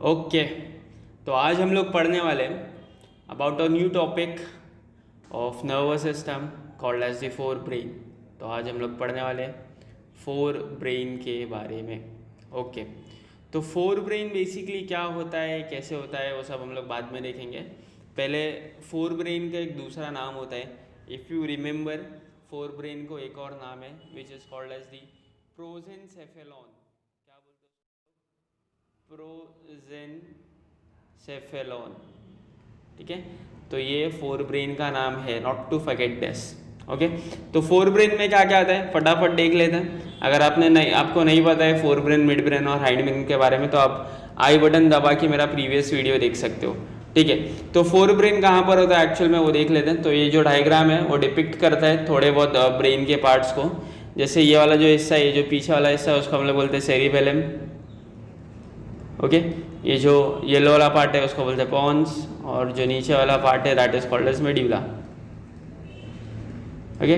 Okay, तो आज हम लोग पढ़ने वाले हैं about a new topic of nervous system called as the forebrain. तो आज हम लोग पढ़ने वाले हैं फोर ब्रेन के बारे में। ओके, तो फोर ब्रेन बेसिकली क्या होता है, कैसे होता है, वो सब हम लोग बाद में देखेंगे। पहले फोर ब्रेन का एक दूसरा नाम होता है, if you remember, forebrain को एक और नाम है which is called as the prosencephalon. क्या बोलते हैं? प्रोजेनसेफेलॉन। ठीक है, तो ये फोर ब्रेन का नाम है, not to forget this. Okay, तो फोर ब्रेन में क्या क्या आता है फटाफट देख लेते हैं। अगर आपको नहीं पता है फोर ब्रेन, मिड ब्रेन और हाइंड ब्रेन के बारे में, तो आप आई बटन दबा के मेरा प्रीवियस वीडियो देख सकते हो। ठीक है, तो फोर ब्रेन कहाँ पर होता है एक्चुअल में वो देख लेते हैं। तो ये जो डायग्राम है वो डिपिक्ट करता है थोड़े बहुत ब्रेन के पार्ट्स को। जैसे ये वाला जो हिस्सा है, ये जो पीछे वाला हिस्सा है, उसको हम लोग बोलते हैं सेरिबेलम। ओके, ये जो येलो वाला पार्ट है उसको बोलते हैं पॉन्स, और जो नीचे वाला पार्ट है that is called as medulla. Okay,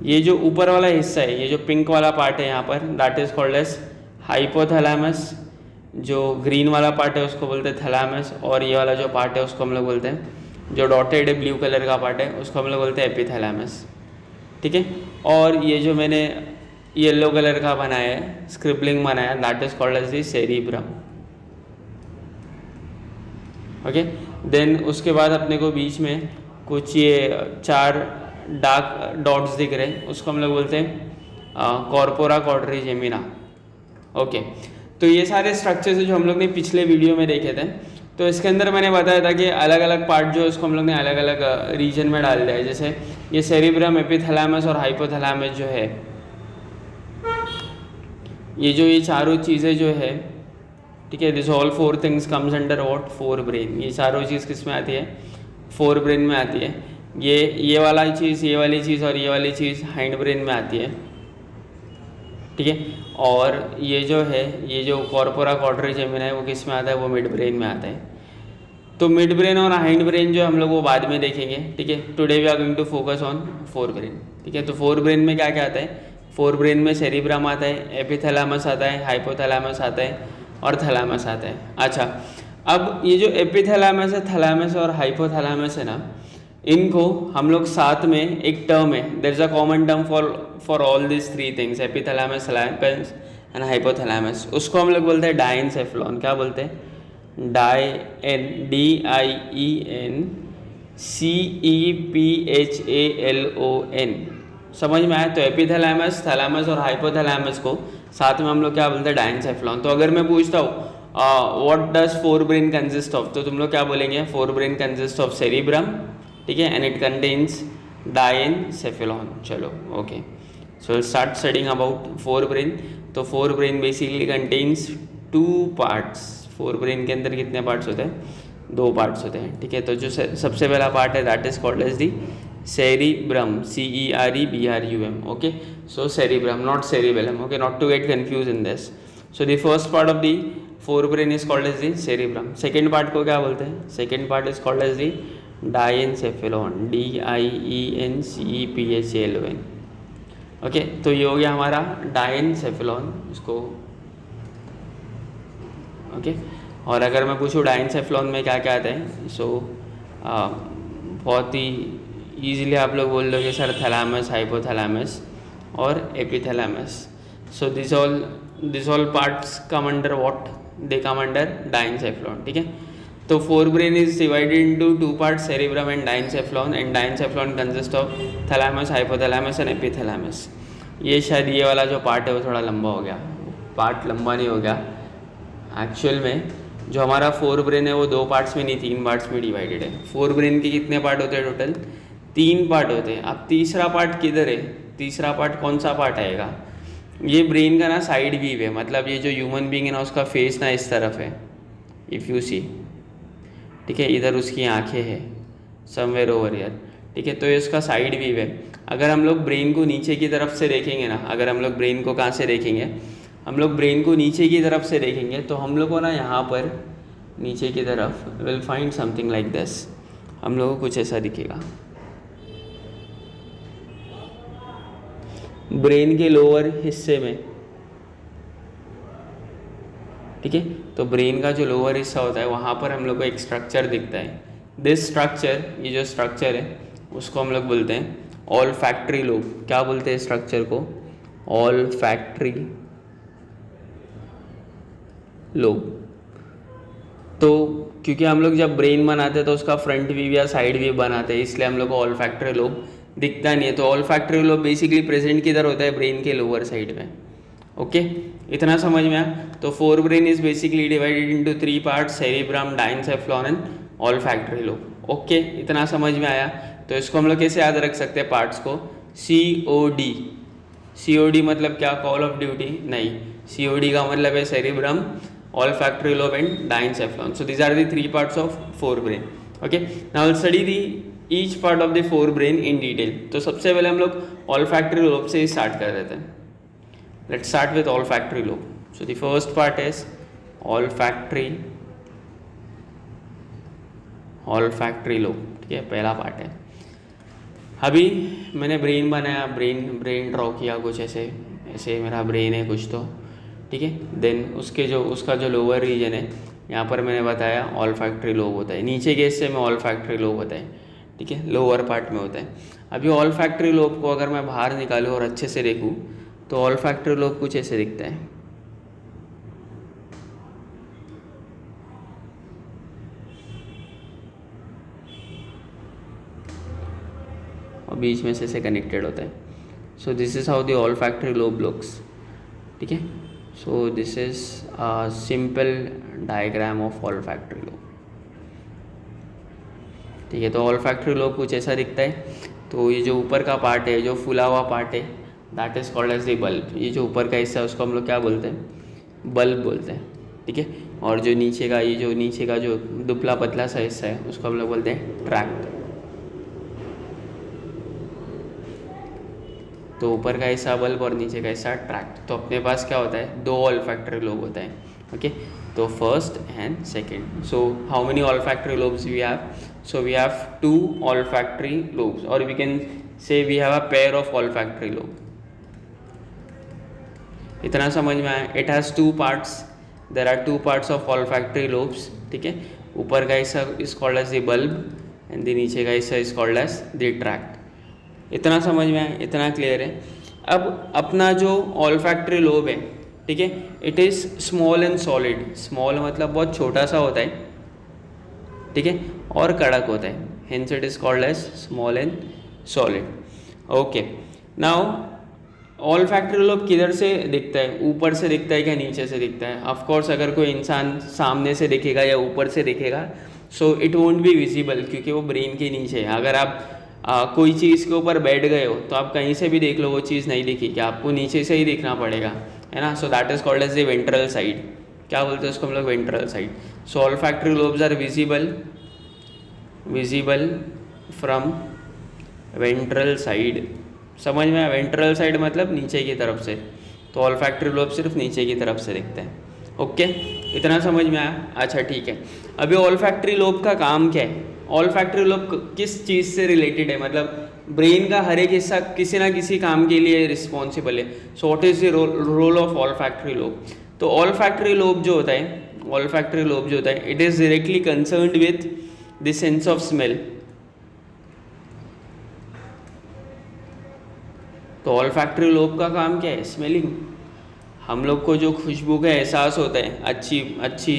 ये जो ऊपर वाला हिस्सा है, ये जो पिंक वाला पार्ट है यहाँ पर, that is called as hypothalamus. जो ग्रीन वाला पार्ट है उसको बोलते हैं थैलेमस, और ये वाला जो पार्ट है उसको हम लोग बोलते हैं, जो डॉटेड है ब्लू कलर का पार्ट है, उसको हम लोग बोलते हैं एपिथैलेमस। ठीक है, और ये जो मैंने येलो कलर का बनाया है, स्क्रिबलिंग बनाया, that is called as the cerebrum. Okay, then उसके बाद अपने को बीच में कुछ ये चार डार्क डॉट्स दिख रहे हैं, उसको हम लोग बोलते हैं कॉर्पोरा क्वाड्रिजेमिना। ओके, तो ये सारे स्ट्रक्चर्स जो हम लोग ने पिछले वीडियो में देखे थे, तो इसके अंदर मैंने बताया था कि अलग अलग पार्ट जो है उसको हम लोग ने अलग अलग रीजन में डाल दिया है। जैसे ये सेरिब्रम, एपिथैलेमस और हाइपोथैलेमस जो है, ये चारों चीज़ें जो है, ठीक है, this all four things comes under what, fore brain. ये चारों चीज़ किस में आती है? फोर ब्रेन में आती है। ये वाला चीज़, ये वाली चीज़ और ये वाली चीज़ हाइंड ब्रेन में आती है। ठीक है, और ये जो है, ये जो कॉर्पोरा क्वाड्रिजेमिना है वो किस में आता है? वो मिड ब्रेन में आता है। तो मिड ब्रेन और हाइंड ब्रेन जो हम लोग वो बाद में देखेंगे। ठीक है, today we are going to focus on forebrain. ठीक है, तो फोर ब्रेन में क्या क्या आता है? फोर ब्रेन में सेरिब्रम आता है, एपिथैलेमस आता है, हाइपोथैलेमस आता है और थैलेमस आता है। अच्छा, अब ये जो एपिथैलेमस है, थैलेमस और हाइपोथैलेमस है ना, इनको हम लोग साथ में एक टर्म है, there is a common term for all this three things, epithalamus, thalamus and hypothalamus. उसको हम लोग बोलते हैं डाइनसेफेलॉन। क्या बोलते हैं? DIENCEPHALON। समझ में आया? तो एपिथैलेमस, थैलेमस और हाइपोथैलेमस को साथ में हम लोग क्या बोलते हैं? डाइनसेफेलॉन। तो अगर मैं पूछता हूँ what does forebrain consist of, तो तुम लोग क्या बोलेंगे? Forebrain consist of cerebrum, ठीक है, एंड इट कंटेन्स डाइनसेफेलॉन। चलो, okay, so start studying about forebrain. तो forebrain basically contains two parts. Forebrain के अंदर कितने पार्ट्स होते हैं? दो पार्ट्स होते हैं। ठीक है, तो जो सबसे पहला पार्ट है that is called as the cerebrum, CEREBRUM. Okay, so cerebrum, not cerebellum. Okay, not to get confused in this. So the first part of the forebrain is called as the cerebrum. Second part को क्या बोलते हैं? Second part is called as the diencephalon, DIENCEPHALON. Okay, तो ये हो गया हमारा diencephalon. इसको ओके, और अगर मैं पूछूँ डाइनसेफेलॉन में क्या क्या आता है, सो बहुत ही ईजिली आप लोग बोल दोगे सर थैलेमस, हाइपोथैलेमस और epithalamus. So this all parts come under what? They come under diencephalon. ठीक है, तो forebrain is divided into two parts, cerebrum and diencephalon, and diencephalon consist of thalamus, hypothalamus and epithalamus. ये शायद ये वाला जो part है वो थोड़ा लंबा हो गया, पार्ट लंबा नहीं हो गया। एक्चुअल में जो हमारा फोर ब्रेन है वो दो पार्ट्स में नहीं, तीन पार्ट्स में डिवाइडेड है। फोर ब्रेन के कितने पार्ट होते हैं टोटल? तीन पार्ट होते हैं। अब तीसरा पार्ट किधर है? तीसरा पार्ट कौन सा पार्ट आएगा? ये ब्रेन का ना साइड व्यू है, मतलब ये जो ह्यूमन बीइंग है ना उसका फेस ना इस तरफ है, इफ़ यू सी। ठीक है, इधर उसकी आंखें हैं, समवेयर ओवर हियर। ठीक है, तो ये उसका साइड व्यू है। अगर हम लोग ब्रेन को नीचे की तरफ से देखेंगे ना, अगर हम लोग ब्रेन को कहाँ से देखेंगे? हम लोग ब्रेन को नीचे की तरफ से देखेंगे तो हम लोग को ना यहाँ पर नीचे की तरफ will find something like this. हम लोग को कुछ ऐसा दिखेगा। ब्रेन के लोअर हिस्से में ठीक है। तो ब्रेन का जो लोअर हिस्सा होता है वहाँ पर हम लोग को एक स्ट्रक्चर दिखता है। दिस स्ट्रक्चर, ये जो स्ट्रक्चर है उसको हम लोग बोलते हैं ऑल फैक्ट्री लोब। क्या बोलते हैं स्ट्रक्चर को? All factory lobe. तो क्योंकि हम लोग जब ब्रेन बनाते हैं तो उसका फ्रंट व्यू या साइड व्यू बनाते हैं, इसलिए हम लोग को ऑल फैक्ट्री लोब दिखता नहीं है। तो all factory lobe basically present किधर होता है? ब्रेन के लोअर साइड में। ओके, इतना समझ में आया? तो forebrain is basically divided into 3 parts, cerebrum, diencephalon and olfactory lobe. Okay, इतना समझ में आया? तो इसको हम लोग कैसे याद रख सकते हैं पार्ट्स को? COD। COD मतलब क्या? Call of duty? नहीं, COD का मतलब है cerebrum, olfactory lobe and diencephalon. So these are the 3 parts of forebrain. Okay, now study the each part of the forebrain in detail. तो सबसे पहले हम लोग ऑल फैक्ट्री लोब से ही स्टार्ट कर देते हैं। Let's start with olfactory lobe. So the first part is olfactory lobe, ठीक है, पहला पार्ट है। अभी मैंने ब्रेन बनाया, ब्रेन ड्रॉ किया कुछ ऐसे मेरा ब्रेन है कुछ तो, ठीक है। देन उसका जो लोअर रीजन है यहाँ पर मैंने बताया olfactory लोब होता है। नीचे के हिस्से में olfactory लोब होता है, ठीक है, लोअर पार्ट में होता है। अभी olfactory लोब को अगर मैं बाहर निकालूँ और अच्छे से देखूँ तो ऑल्फैक्टरी लोब कुछ ऐसे दिखता है। और बीच में से कनेक्टेड होता है। So this is how the olfactory lobe looks, ठीक है। So this is a simple diagram of olfactory lobe, ठीक है। तो ऑल्फैक्टरी लोब कुछ ऐसा दिखता है। तो ये जो ऊपर का पार्ट है, जो फुला हुआ पार्ट है, that is called as the bulb. ये जो ऊपर का हिस्सा है उसको हम लोग क्या बोलते हैं? बल्ब बोलते हैं, ठीक है। और जो नीचे का जो दुबला पतला सा हिस्सा है उसको हम लोग बोलते हैं ट्रैक्ट। तो ऊपर का हिस्सा बल्ब और नीचे का हिस्सा ट्रैक्ट। तो अपने पास क्या होता है? 2 ऑल्फैक्टरी लोब होता है, ओके। तो first and second. So how many olfactory lobes we have? So we have 2 olfactory lobes, और we can say we have a pair of olfactory lobe. इतना समझ में आया? It has 2 parts, there are 2 parts of olfactory lobes, ठीक है। ऊपर का हिस्सा is called as the bulb and the नीचे का हिस्सा is called as the tract. इतना समझ में आया? इतना क्लियर है? अब अपना जो ऑल्फैक्टरी लोब है, ठीक है, it is small and solid. Small मतलब बहुत छोटा सा होता है, ठीक है, और कड़क होता है, hence it is called as small and solid. Okay, now olfactory lobe किधर से दिखता है? ऊपर से दिखता है क्या नीचे से दिखता है? ऑफ कोर्स अगर कोई इंसान सामने से दिखेगा या ऊपर से दिखेगा so it won't be visible, क्योंकि वो ब्रेन के नीचे है। अगर आप कोई चीज़ के ऊपर बैठ गए हो तो आप कहीं से भी देख लो वो चीज़ नहीं दिखेगी, आपको नीचे से ही देखना पड़ेगा, है ना। So that is called as the ventral side. क्या बोलते हैं उसको हम लोग? Ventral side. So olfactory lobes are visible from ventral side. समझ में? वेंट्रल साइड मतलब नीचे की तरफ से। तो ऑल्फैक्टरी लोब सिर्फ नीचे की तरफ से दिखता है, ओके। इतना समझ में आया? अच्छा, ठीक है। अभी ऑल्फैक्टरी लोब का काम क्या है? ऑल्फैक्टरी लोब किस चीज़ से रिलेटेड है? मतलब ब्रेन का हर एक हिस्सा किसी ना किसी काम के लिए रिस्पॉन्सिबल है। So what is the role of olfactory lobe? तो ऑल्फैक्टरी लोब जो होता है, it is directly concerned with the sense of smell. तो ऑल्फैक्टरी लोब का काम क्या है? स्मेलिंग। हम लोग को जो खुशबू का एहसास होता है, अच्छी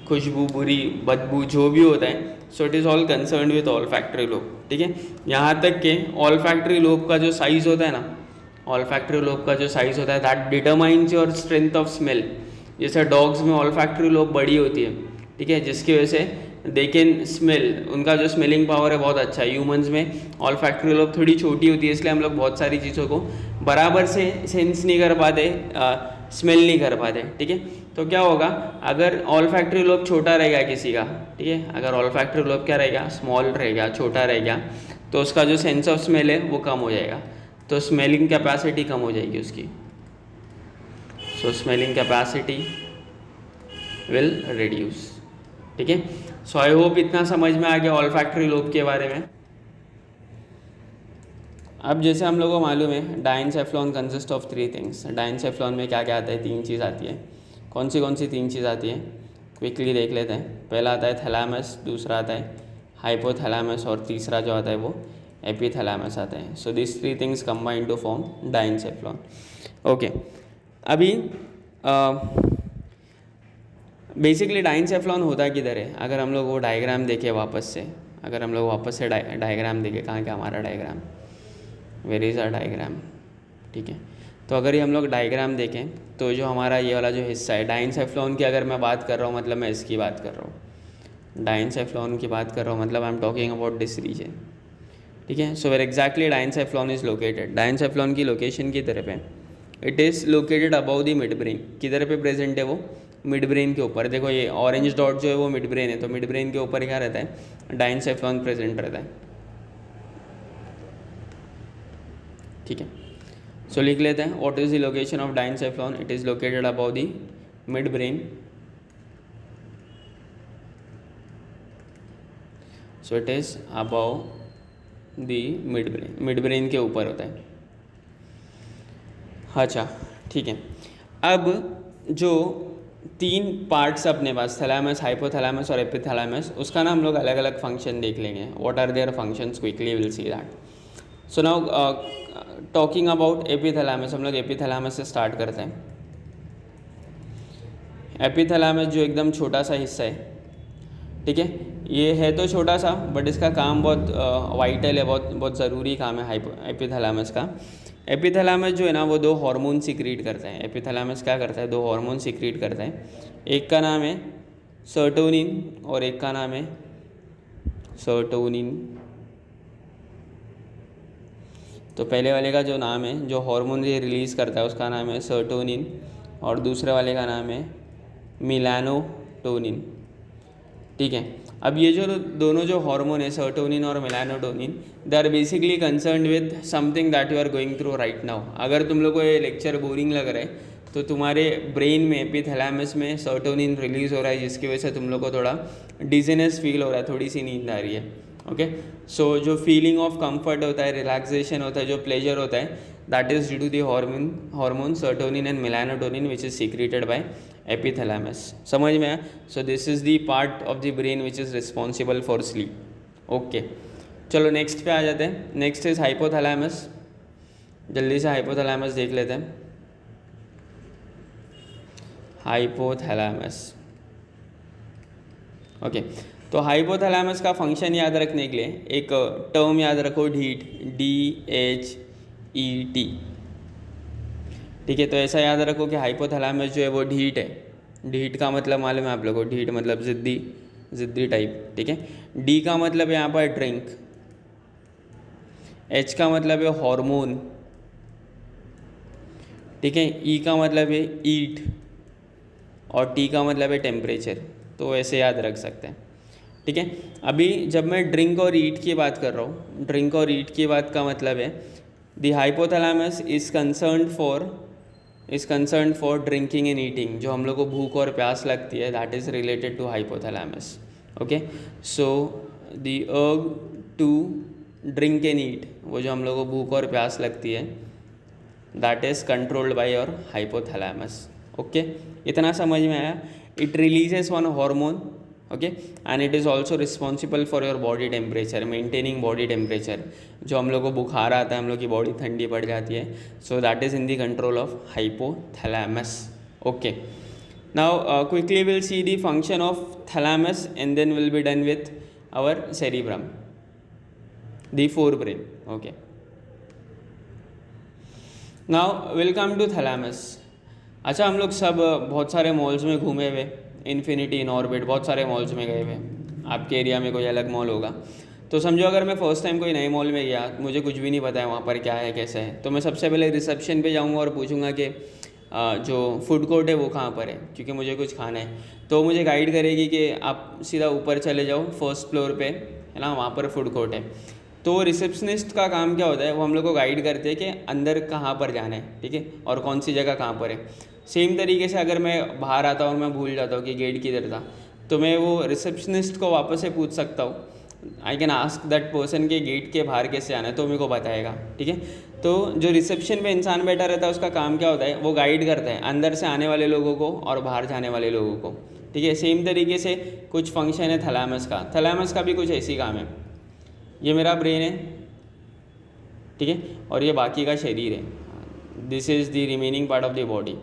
खुशबू, बुरी बदबू, जो भी होता है, सो it is all concerned with olfactory lobe, ठीक है। यहाँ तक के ऑल्फैक्टरी लोब का जो साइज़ होता है ना, that determines your strength of smell. जैसे डॉग्स में ऑल्फैक्टरी लोब बड़ी होती है, ठीक है, जिसकी वजह से दे कैन स्मेल, उनका जो स्मेलिंग पावर है बहुत अच्छा है। ह्यूमंस में ऑल्फैक्टरी लोब थोड़ी छोटी होती है, इसलिए हम लोग बहुत सारी चीज़ों को बराबर से सेंस नहीं कर पाते, स्मेल नहीं कर पाते, ठीक है। तो क्या होगा? अगर ऑल्फैक्टरी लोब छोटा रहेगा किसी का, ठीक है, अगर ऑल्फैक्टरी लोब क्या रहेगा? स्मॉल रहेगा, छोटा रहेगा, तो उसका जो सेंस ऑफ स्मेल है वो कम हो जाएगा, तो स्मेलिंग कैपेसिटी कम हो जाएगी उसकी। सो स्मेलिंग कैपेसिटी विल रिड्यूस, ठीक है। सो आई होप इतना समझ में आ गया ऑल्फैक्टरी लोब के बारे में। अब जैसे हम लोगों को मालूम है diencephalon consist of 3 things. Diencephalon में क्या क्या आता है? 3 चीज़ आती है। कौन सी 3 चीज़ आती है, क्विकली देख लेते हैं। पहला आता है थैलामस, दूसरा आता है हाइपोथैलामस और तीसरा जो आता है वो एपिथैलामस आता है। So this 3 things combine to form diencephalon. Okay, अभी बेसिकली डाइनसेफ्लॉन होता किधर है? अगर हम लोग वो डायग्राम देखें वापस से, अगर हम लोग वापस से डायग्राम देखें, कहाँ क्या हमारा diagram, where is our diagram, ठीक है। तो अगर ये हम लोग डायग्राम देखें तो जो हमारा ये वाला जो हिस्सा है डाइनसेफ्लॉन की, अगर मैं बात कर रहा हूँ मतलब मैं इसकी बात कर रहा हूँ, डाइनसेफ्लॉन की बात कर रहा हूँ मतलब I am talking about this region, ठीक है। So where exactly diencephalon is located, diencephalon की लोकेशन की तरफ है, it is located above the mid brain. किधर पे प्रेजेंट है वो? मिड ब्रेन के ऊपर। देखो ये ऑरेंज डॉट जो है वो मिड ब्रेन है, तो मिड ब्रेन के ऊपर क्या रहता है? डाइनसेफ्लॉन प्रेजेंट रहता है, ठीक है। सो लिख लेते हैं, what is the location of diencephalon? It is located above the mid brain. So it is above the mid brain, mid brain के ऊपर होता है। अच्छा, ठीक है। अब जो 3 पार्ट्स अपने पास, थैलामस, हाइपोथैलामस और एपिथैलामस, उसका ना हम लोग अलग अलग फंक्शन देख लेंगे। What are their functions, quickly will see that. So now talking about epithalamus, हम लोग एपिथैलामस से स्टार्ट करते हैं। एपिथैलामस जो एकदम छोटा सा हिस्सा है, ठीक है, ये है तो छोटा सा बट इसका काम बहुत वाइटल है, बहुत ज़रूरी काम है एपिथैलामस का। एपिथैलामस जो है ना वो 2 हार्मोन सीक्रेट करता है। एपिथैलामस क्या करता है? 2 हार्मोन सीक्रेट करता है। एक का नाम है सर्टोनिन और एक का नाम है सर्टोनिन। तो पहले वाले का जो नाम है, जो हार्मोन ये रिलीज़ करता है, उसका नाम है सर्टोनिन और दूसरे वाले का नाम है मेलानोटोनिन, ठीक है। अब ये जो दोनों जो हार्मोन है सर्टोनिन और melatonin, they are basically concerned with something that you are going through right now. अगर तुम लोग को ये लेक्चर बोरिंग लग रहा है तो तुम्हारे ब्रेन में एपिथैलामस में सर्टोनिन रिलीज़ हो रहा है, जिसकी वजह से तुम लोग को थोड़ा डिजीनेस फील हो रहा है, थोड़ी सी नींद आ रही है, ओके। सो जो फीलिंग ऑफ कंफर्ट होता है, रिलैक्सेशन होता है, जो प्लेजर होता है, that is due to the hormone serotonin and melatonin which is secreted by epithalamus. समझ में आया? So this is the part of the brain which is responsible for sleep. Okay, चलो नेक्स्ट पे आ जाते हैं। Next is hypothalamus. जल्दी से हाइपोथैलामस देख लेते हैं। Hypothalamus, okay. तो हाइपोथैलामस का फंक्शन याद रखने के लिए एक टर्म याद रखो, ढीट, DHET, ठीक है। तो ऐसा याद रखो कि हाइपोथैलामस जो है वो ढीट है। ढीट का मतलब मालूम है आप लोगों को? ढीट मतलब जिद्दी टाइप, ठीक है। D का मतलब है यहाँ पर ड्रिंक, H का मतलब है हार्मोन, ठीक है। E का मतलब है ईट और T का मतलब है टेम्परेचर। तो ऐसे याद रख सकते हैं, ठीक है। अभी जब मैं ड्रिंक और ईट की बात कर रहा हूँ, ड्रिंक और ईट की बात का मतलब है the hypothalamus is concern for drinking and eating. जो हम लोग को भूख और प्यास लगती है, that is related to hypothalamus, okay. So the urge to drink and eat, वो जो हम लोग को भूख और प्यास लगती है, that is controlled by your hypothalamus, okay. इतना समझ में आया? It releases one hormone, okay, and it is also responsible for your body temperature, maintaining body temperature. जो हम लोग को बुखार आता है, हम लोग की बॉडी ठंडी पड़ जाती है, so that is in the control of hypothalamus, okay. Now quickly will see the function of thalamus and then will be done with our cerebrum, the forebrain, okay. Now will come to thalamus. अच्छा, हम लोग सब बहुत सारे malls में घूमे हुए, infinity, in orbit, बहुत सारे मॉल्स में गए हुए। आपके एरिया में कोई अलग मॉल होगा। तो समझो अगर मैं फर्स्ट टाइम कोई नए मॉल में गया, मुझे कुछ भी नहीं पता है वहाँ पर क्या है कैसे है, तो मैं सबसे पहले रिसेप्शन पे जाऊँगा और पूछूंगा कि जो फूड कोर्ट है वो कहाँ पर है, क्योंकि मुझे कुछ खाना है। तो मुझे गाइड करेगी कि आप सीधा ऊपर चले जाओ, फर्स्ट फ्लोर पे है ना, वहाँ पर फूड कोर्ट है। तो रिसेप्शनिस्ट का काम क्या होता है? वो हम लोग को गाइड करते हैं कि अंदर कहाँ पर जाना है, ठीक है, और कौन सी जगह कहाँ पर है। सेम तरीके से अगर मैं बाहर आता हूँ और मैं भूल जाता हूँ कि गेट किधर था, तो मैं वो रिसेप्शनिस्ट को वापस से पूछ सकता हूँ I can ask that person के गेट के बाहर कैसे आना है, तो मेरे को बताएगा, ठीक है। तो जो रिसेप्शन पे इंसान बैठा रहता है उसका काम क्या होता है, वो गाइड करता है अंदर से आने वाले लोगों को और बाहर जाने वाले लोगों को, ठीक है। सेम तरीके से कुछ फंक्शन है थैलेमस का, थैलेमस का भी कुछ ऐसी काम है। ये मेरा ब्रेन है, ठीक है, और ये बाकी का शरीर है, this is the remaining part of the body,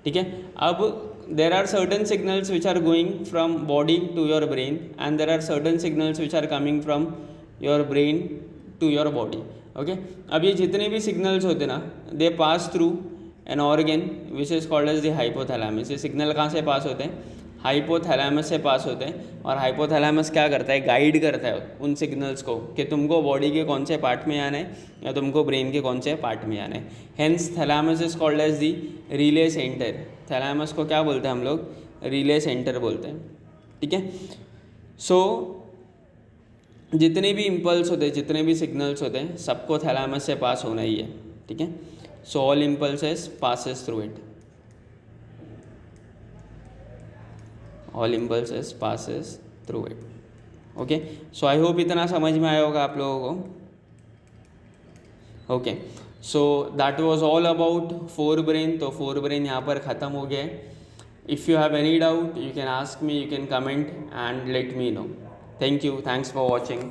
ठीक है। अब there are certain signals which are going from body to your brain and there are certain signals which are coming from your brain to your body, okay। अब ये जितने भी signals होते ना, they pass through an organ which is called as the hypothalamus। ये signal कहाँ से पास होते हैं, हाइपोथैलेमस से पास होते हैं, और हाइपोथैलेमस क्या करता है, गाइड करता है उन सिग्नल्स को कि तुमको बॉडी के कौन से पार्ट में आना है या तुमको ब्रेन के कौन से पार्ट में आना है। Hence thalamus is called as the relay centre. थैलेमस को क्या बोलते हैं हम लोग, रिले सेंटर बोलते हैं, ठीक है। सो जितने भी इम्पल्स होते हैं, जितने भी सिग्नल्स होते हैं, सबको थैलेमस से पास होना ही है, ठीक है। So all impulses passes through it, all impulses passes through it, okay. So I hope इतना समझ में आया होगा आप लोगों को, okay. So that was all about forebrain. तो फोर ब्रेन यहाँ पर ख़त्म हो गया है। If you have any doubt you can ask me, you can comment and let me know. Thank you, thanks for watching.